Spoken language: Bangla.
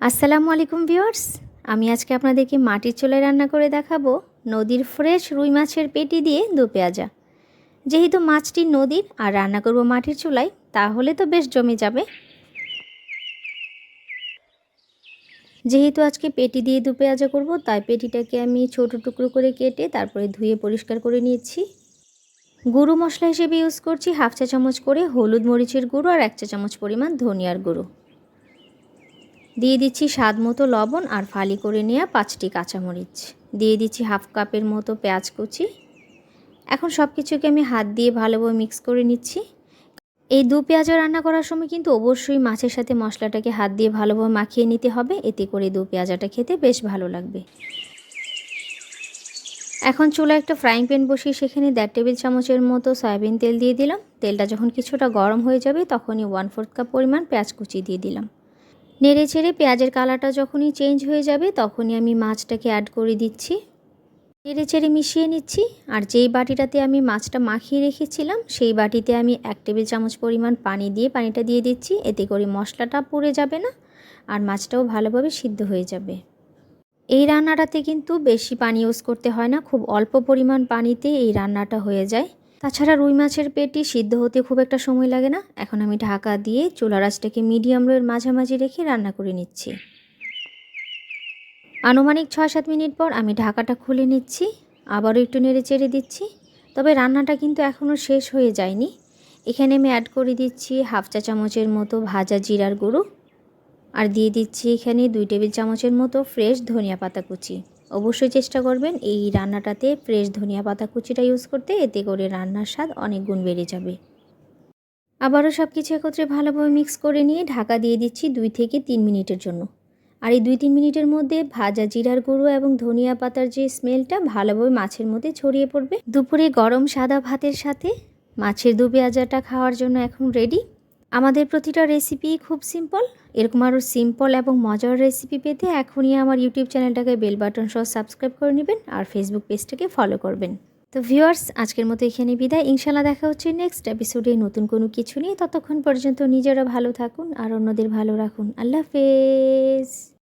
আসসালামু আলাইকুম ভিউয়ার্স, আমি আজকে আপনাদেরকে মাটির চুলায় রান্না করে দেখাবো নদীর ফ্রেশ রুই মাছের পেটি দিয়ে দোপেয়াজা। যেহেতু মাছটি নদীর আর রান্না করব মাটির চুলায়, তাহলে তো বেশ জমে যাবে। যেহেতু আজকে পেটি দিয়ে দোপেয়াজা করব, তাই পেটিটাকে আমি ছোট টুকরো করে কেটে তারপরে ধুয়ে পরিষ্কার করে নিয়েছি। গুঁড়ো মশলা হিসেবে ইউজ করছি হাফ চা চামচ করে হলুদ মরিচের গুঁড়ো আর 1 চা চামচ পরিমাণ ধনিয়ার গুঁড়ো। দিয়ে দিচ্ছি স্বাদ মতো লবণ আর ফালি করে নেওয়া 5টি কাঁচামরিচ। দিয়ে দিচ্ছি হাফ কাপের মতো পেঁয়াজ কুচি। এখন সব কিছুকে আমি হাত দিয়ে ভালোভাবে মিক্স করে নিচ্ছি। এই দোপেয়াজা রান্না করার সময় কিন্তু অবশ্যই মাছের সাথে মশলাটাকে হাত দিয়ে ভালোভাবে মাখিয়ে নিতে হবে, এতে করে দোপেয়াজাটা খেতে বেশ ভালো লাগবে। এখন চুলায় একটা ফ্রাইং প্যান বসিয়ে সেখানে 1.5 টেবিল চামচের মতো সয়াবিন তেল দিয়ে দিলাম। তেলটা যখন কিছুটা গরম হয়ে যাবে তখনই 1/4 কাপ পরিমাণ পেঁয়াজ কুচি দিয়ে দিলাম। নেড়ে চেড়ে পেঁয়াজের কালারটা যখনই চেঞ্জ হয়ে যাবে তখনই আমি মাছটাকে অ্যাড করে দিচ্ছি। নেড়ে চেড়ে মিশিয়ে নিচ্ছি। আর যেই বাটিটাতে আমি মাছটা মাখিয়ে রেখেছিলাম সেই বাটিতে আমি 1 টেবিল চামচ পরিমাণ পানি দিয়ে পানিটা দিয়ে দিচ্ছি, এতে করে মশলাটা পুড়ে যাবে না আর মাছটাও ভালোভাবে সিদ্ধ হয়ে যাবে। এই রান্নাটাতে কিন্তু বেশি পানি ইউজ করতে হয় না, খুব অল্প পরিমাণ পানিতে এই রান্নাটা হয়ে যায়। তাছাড়া রুই মাছের পেটি সিদ্ধ হতে খুব একটা সময় লাগে না। এখন আমি ঢাকা দিয়ে চুলার আঁচটাকে মিডিয়াম লোয়ের মাঝামাঝি রেখে রান্না করে নিচ্ছি। আনুমানিক 6-7 মিনিট পর আমি ঢাকাটা খুলে নিচ্ছি, আবারও একটু নেড়ে চেড়ে দিচ্ছি। তবে রান্নাটা কিন্তু এখনও শেষ হয়ে যায়নি। এখানে আমি অ্যাড করে দিচ্ছি হাফ চা চামচের মতো ভাজা জিরার গুঁড়ো আর দিয়ে দিচ্ছি এখানে 2 টেবিল চামচের মতো ফ্রেশ ধনিয়া পাতা কুচি। অবশ্যই চেষ্টা করবেন এই রান্নাটাতে ফ্রেশ ধনিয়া পাতা কুচিটা ইউজ করতে, এতে করে রান্নার স্বাদ অনেক গুণ বেড়ে যাবে। আবারও সব কিছু একত্রে ভালোভাবে মিক্স করে নিয়ে ঢাকা দিয়ে দিচ্ছি 2 থেকে 3 মিনিটের জন্য। আর এই 2-3 মিনিটের মধ্যে ভাজা জিরার গুঁড়ো এবং ধনিয়া পাতার যে স্মেলটা ভালোভাবে মাছের মধ্যে ছড়িয়ে পড়বে। দুপুরে গরম সাদা ভাতের সাথে মাছের দোপেয়াজাটা খাওয়ার জন্য এখন রেডি। আমাদের প্রতিটা রেসিপি খুব সিম্পল। এরকম আরও সিম্পল এবং মজার রেসিপি পেতে এখনই আমার ইউটিউব চ্যানেলটাকে বেল বাটন সহ সাবস্ক্রাইব করে নেবেন আর ফেসবুক পেজটাকে ফলো করবেন। তো ভিউয়ার্স, আজকের মতো এখানে বিদায়। ইনশাল্লাহ দেখা হচ্ছে নেক্সট এপিসোডে নতুন কোনো কিছু নিয়ে। ততক্ষণ পর্যন্ত নিজেরা ভালো থাকুন আর অন্যদের ভালো রাখুন। আল্লাহ হাফেজ।